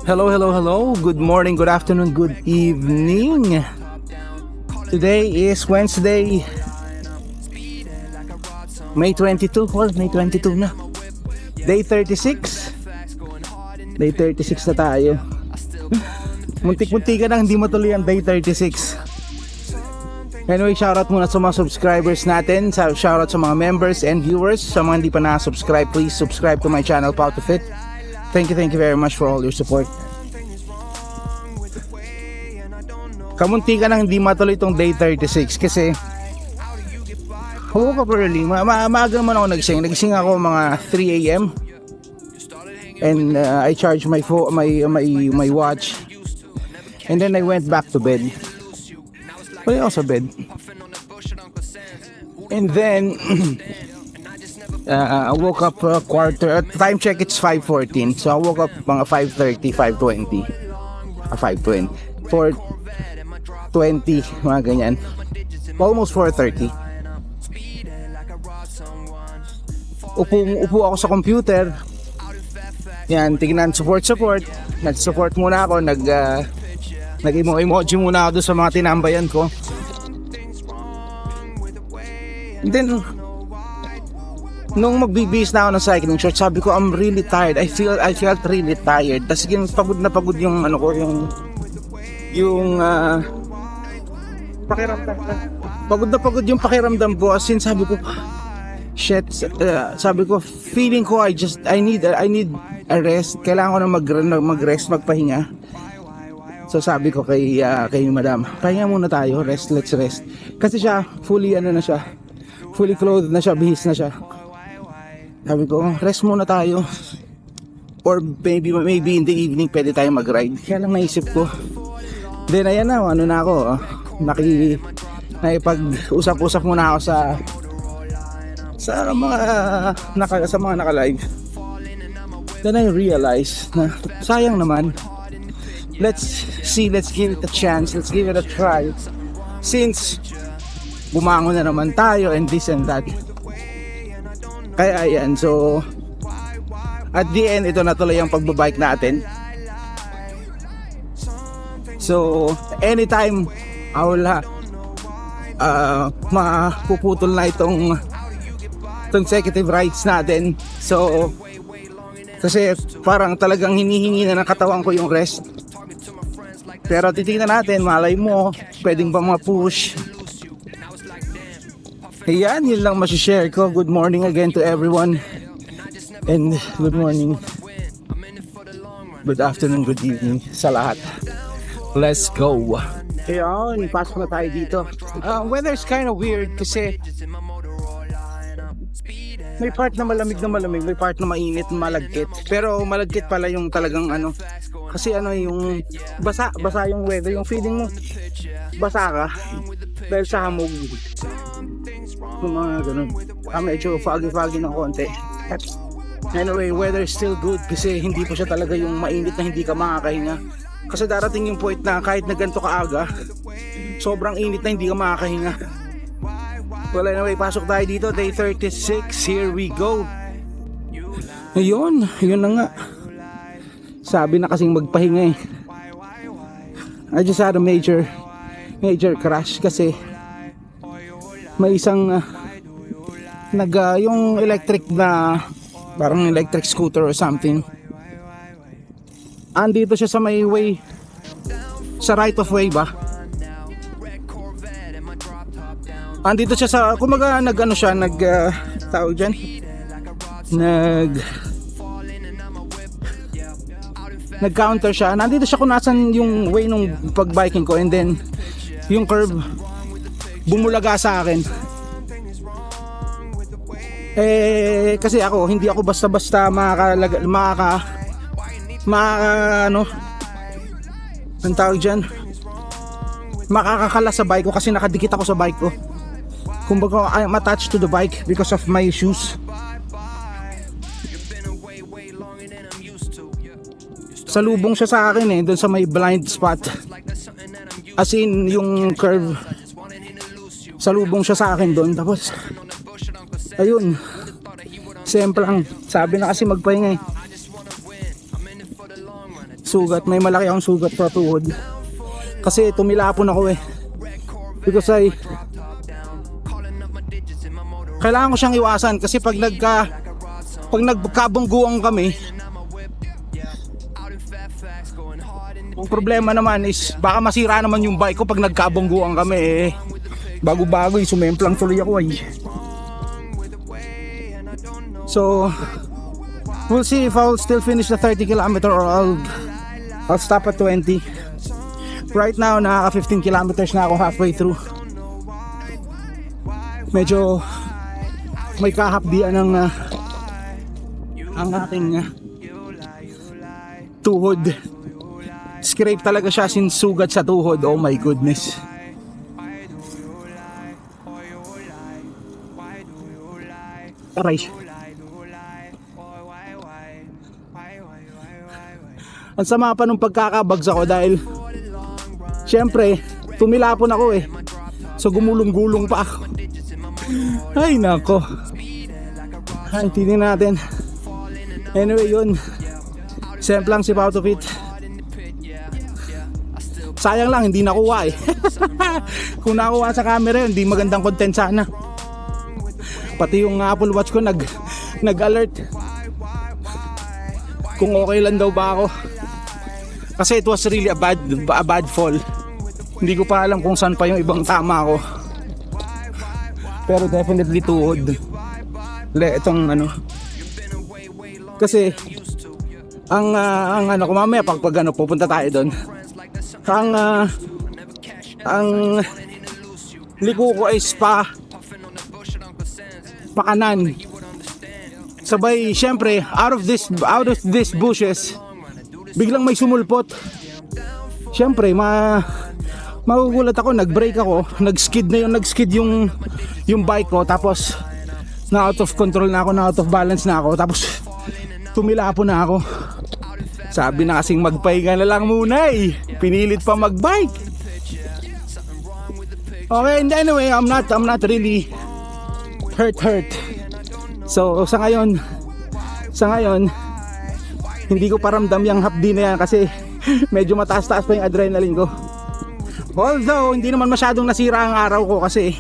Hello, hello, hello. Good morning, good afternoon, good evening. Today is Wednesday, May 22. Well, May 22 na. Day 36. Day 36 na tayo. Muntik-muntik ka na hindi matuloy ang day 36. Anyway, shoutout muna sa mga subscribers natin. Shoutout sa mga members and viewers. Sa mga hindi pa na-subscribe, please subscribe to my channel, Pau to Fit. Thank you very much for all your support. Kamunti ka nang hindi matuloy itong day 36 kasi woke up early. Maaga naman ako nagising. Nagising ako mga 3 AM. And I charged my watch. And then I went back to bed. Wala ako sa bed. And then I woke up time check it's 5:14. So I woke up mga 5:30, 5:20. 5:20. 4:20 mga ganyan. Almost 4:30. Upo ako sa computer. Yan, tingnan support. Nag-support muna ako, nag-emoji muna ako doon sa mga tinambayan ko. And then nung magbibihis na ako ng cycling shorts, sabi ko I'm really tired. I felt really tired. Tapos yung pagod na pagod yung ano ko, yung pakiramdam. Pagod na pagod yung pakiramdam ko. As in, sabi ko shit, sabi ko feeling ko I need a rest. Kailangan ko na mag-rest, magpahinga. So sabi ko kay madam, pahinga muna tayo, let's rest. Kasi siya fully fully clothed na siya, bihis na siya. Sabi ko, rest muna tayo. Or maybe in the evening pwede tayo mag-ride. Kaya lang naisip ko. Then ayan na, nakipag-usap-usap muna ako sa mga naka-live. Then I realized na sayang naman. Let's give it a chance, let's give it a try. Since bumangon na naman tayo and this and that. Kaya ayan, so at the end, ito na tuloy ang pagbabike natin. So anytime wala mapuputol na itong consecutive rides natin. So kasi parang talagang hinihingi na ng katawan ko yung rest. Pero titingnan natin, malay mo pwedeng pa ma-push. Ayan, yun lang masishare ko. Good morning again to everyone. And good morning, good afternoon, good evening sa lahat. Let's go. Ayan, pasok na tayo dito. Weather's kind of weird kasi may part na malamig, may part na mainit, malagkit. Pero malagkit pala yung talagang kasi yung basa yung weather, yung feeling mo basa ka dahil sa hamog. Yung mga ganun. Medyo foggy ng konti. Anyway, weather is still good kasi hindi pa siya talaga yung mainit na hindi ka makakahinga. Kasi darating yung point na kahit na ganito kaaga, sobrang init na hindi ka makakahinga. Well, anyway, pasok tayo dito. Day 36. Here we go. Ayun na nga. Sabi na kasing magpahinga eh. I just had a major crash kasi may isang yung electric na parang electric scooter or something. Andito siya sa may way, sa right of way ba? Andito siya sa, kumaga tawag dyan, nag-counter siya. Nandito siya kung nasan yung way nung pag-biking ko, and then yung curve bumulaga sa akin. Kasi hindi ako basta-basta ang tawag dyan, makakakala sa bike ko kasi nakadikit ako sa bike ko. Kumbaga I'm attached to the bike because of my shoes. Salubong siya sa akin doon sa may blind spot. As in yung curve, salubong siya sa akin doon. Tapos ayun, siyempre lang, sabi na kasi magpahinga eh. sugat, may malaki akong sugat sa tuhod. Kasi tumilapon ako eh. Because kailangan ko siyang iwasan kasi pag nagkabungguan kami, ang problema naman is baka masira naman yung bike ko pag nagkabungguan kami eh. Bago-bago eh, sumemplang tuloy ako eh. So we'll see if I'll still finish the 30 kilometer or I'll stop at 20. Right now nakaka 15 kilometers na ako halfway through. Medyo may kahapdian ng ang aking tuhod. Scrape talaga siya, sinsugat sa tuhod. Oh my goodness. Aray. Ang sama pa nung pagkakabagsak ko dahil syempre tumilapon ako eh. So gumulong-gulong pa ako. Ay nako. Ay, tingnan natin. Anyway yun, semplang si out of it. Sayang lang hindi nakuha eh. Kung nakuha sa camera yun, hindi magandang content sana. Pati yung Apple Watch ko nag-alert kung okay lang daw ba ako. Kasi it was really a bad fall. Hindi ko pa alam kung saan pa yung ibang tama ko. Pero definitely tuhod. Itong ano. Kasi ang ano ko mamaya pag ano pupunta tayo doon. Ang liko ko ay pakanan. Sabay syempre out of this bushes biglang may sumulpot. Syempre magugulat ako, nag-brake ako, nag-skid yung bike ko, tapos na out of control na ako, na out of balance na ako, tapos tumilapon na ako. Sabi na kasing magpahinga na lang muna eh. Pinilit pa magbike. Okay, and anyway, I'm not really hurt. So sa ngayon hindi ko paramdam yung hapdi na yan kasi medyo mataas-taas pa yung adrenaline ko. Although hindi naman masyadong nasira ang araw ko kasi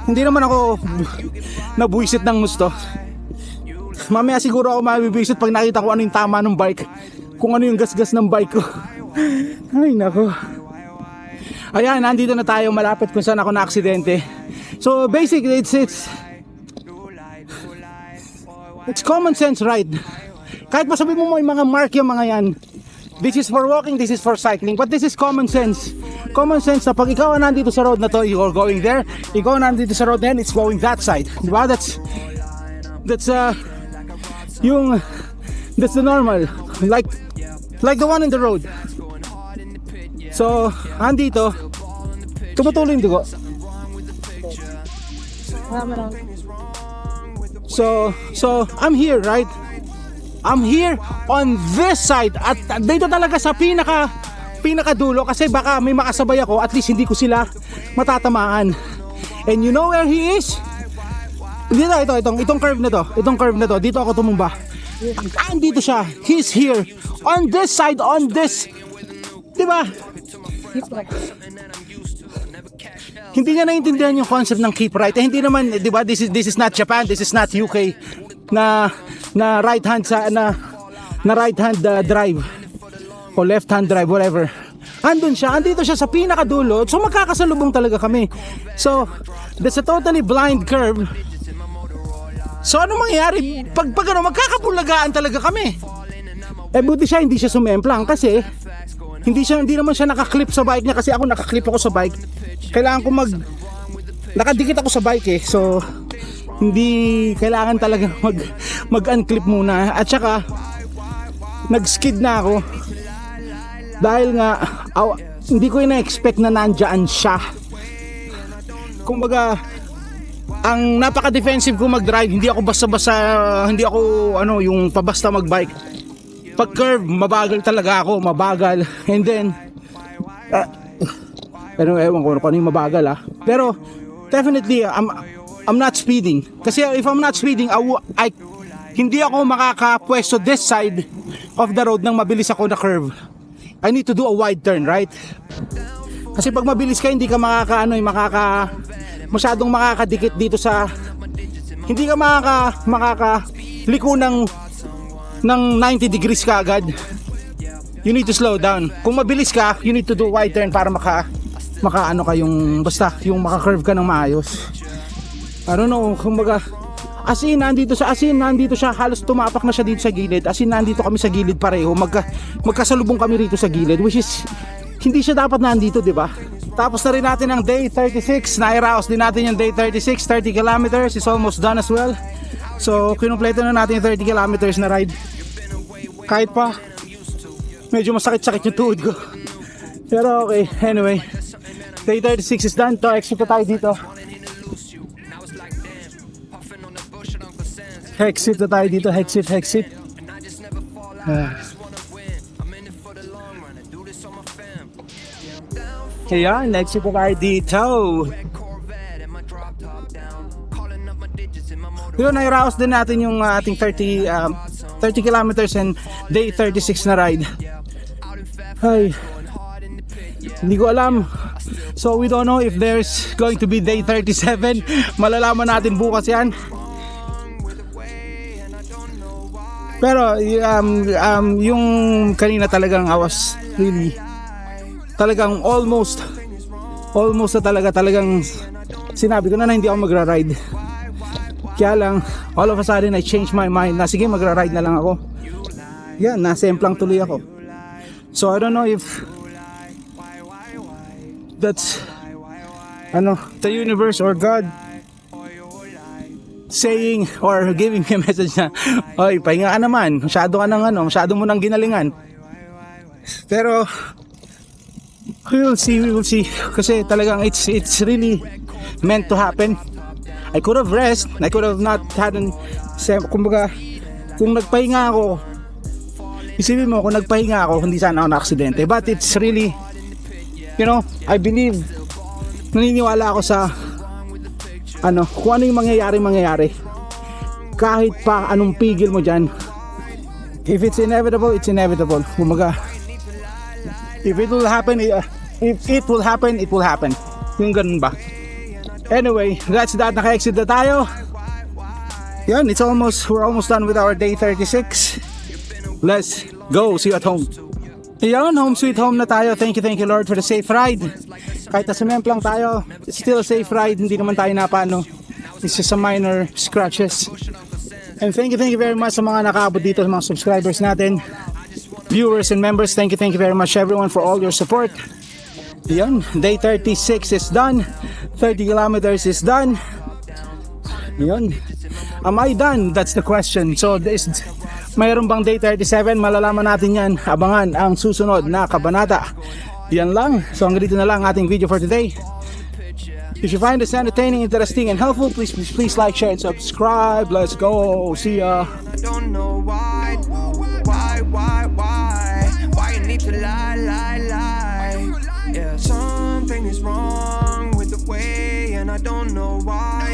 hindi naman ako nabuisit ng gusto. Mamaya siguro ako mabibisit pag nakita ko ano yung tama ng bike, kung ano yung gasgas ng bike ko. Ay nako. Ayan, nandito na tayo, malapit kung saan ako na-aksidente. So basically it's common sense ride. Kahit masabi mo may mga mark yung mga yan, this is for walking, this is for cycling, but this is common sense. Common sense na pag ikaw nandito sa road na to, you're going there. Ikaw nandito sa road na yan, it's going that side. Diba? That's the normal. Like the one in the road. So, andito, tumutuloy yung dugo. So I'm here, right? I'm here on this side at dito talaga sa pinakadulo kasi baka may makasabay ako, at least hindi ko sila matatamaan. And you know where he is? Itong curve na to, dito ako tumumba. Andito siya. He's here on this side, on this. Diba? Hindi niya naiintindihan yung concept ng keep right. Hindi naman, di ba? This is not Japan, this is not UK na right hand na right hand drive o left hand drive, whatever. Andito siya sa pinakadulo. So magkakasalubong talaga kami. So that's a totally blind curve. So ano mangyayari pag ano, magkakabulagaan talaga kami. Eh buti siya hindi siya sumemplang kasi hindi naman siya nakaklip sa bike niya, kasi ako nakaklip ako sa bike. Kailangan ko nakadikit ako sa bike eh. So hindi kailangan talaga mag-unclip muna. At saka nag-skid na ako dahil nga hindi ko ina-expect na nandiyan siya. Kumbaga ang napaka-defensive ko mag-drive. Hindi ako basta-basta, hindi ako yung pabasta mag-bike. Pag curve, mabagal talaga ako, mabagal. And then pero ewan ko ano yung mabagal Pero definitely I'm not speeding. Kasi if I'm not speeding, hindi ako makakapwesto this side off the road nang mabilis ako na curve, I need to do a wide turn, right? Kasi pag mabilis ka, hindi ka masyadong makakadikit dito sa, hindi ka makakaliko ng 90 degrees ka agad. You need to slow down. Kung mabilis ka, you need to do wide turn para basta yung maka-curve ka ng maayos. I don't know, kumbaga, nandito siya, halos tumapak na siya dito sa gilid. Nandito kami sa gilid pareho, magkasalubong kami rito sa gilid, which is, hindi siya dapat nandito, di ba? Tapos na rin natin ang day 36, nairaos din natin yung day 36, 30 kilometers is almost done as well. So, kinumpleto na natin yung 30 kilometers na ride. Kahit pa, medyo masakit-sakit yung tuhod ko. Pero okay, anyway, day 36 is done. To exit na tayo dito. Exit na tayo dito, exit. Kaya, exit na tayo dito. Yun, nairaos din natin yung ating 30 kilometers and day 36 na ride. Ay, hindi ko alam. So we don't know if there's going to be day 37. Malalaman natin bukas yan. Pero yung kanina talagang I was really talagang almost na talagang sinabi ko na hindi ako magra-ride. Kaya lang all of a sudden I changed my mind na sige, magra-ride na lang ako. Yan, nasemplang tuloy ako. So I don't know if that's the universe or God saying or giving me a message na, oy, pahinga ka naman, masyado mo nang ginalingan. Pero we will see kasi talagang it's really meant to happen. I could have rest, I could have not had kumbaga, kung nagpahinga ako, isipin mo, kung nagpahinga ako, hindi sana ako na-aksidente. But it's really, I believe, naniniwala ako sa kung ano yung mangyayari. Kahit pa anong pigil mo dyan, if it's inevitable, it's inevitable. Kumbaga, if it will happen, it will happen. Yung ganun ba? Anyway, that's that. Naka-exit na tayo. Yun, we're almost done with our day 36. Let's go, see you at home. Yun, home sweet home na tayo. Thank you Lord for the safe ride. Kahit nasamemplang tayo, it's still a safe ride. Hindi naman tayo napano. It's just a minor scratches. And thank you very much sa mga nakaabot dito, sa mga subscribers natin, viewers and members. Thank you very much everyone for all your support. Yun, day 36 is done. 30 kilometers is done. Yun. Am I done? That's the question. So mayroon bang day 37? Malalaman natin yan. Abangan ang susunod na kabanata. Yan lang. So hanggang dito na lang ating video for today. If you find this entertaining, interesting, and helpful, please like, share, and subscribe. Let's go. See ya. I don't know why you need to lie. Yeah, something is wrong with the way, and I don't know why.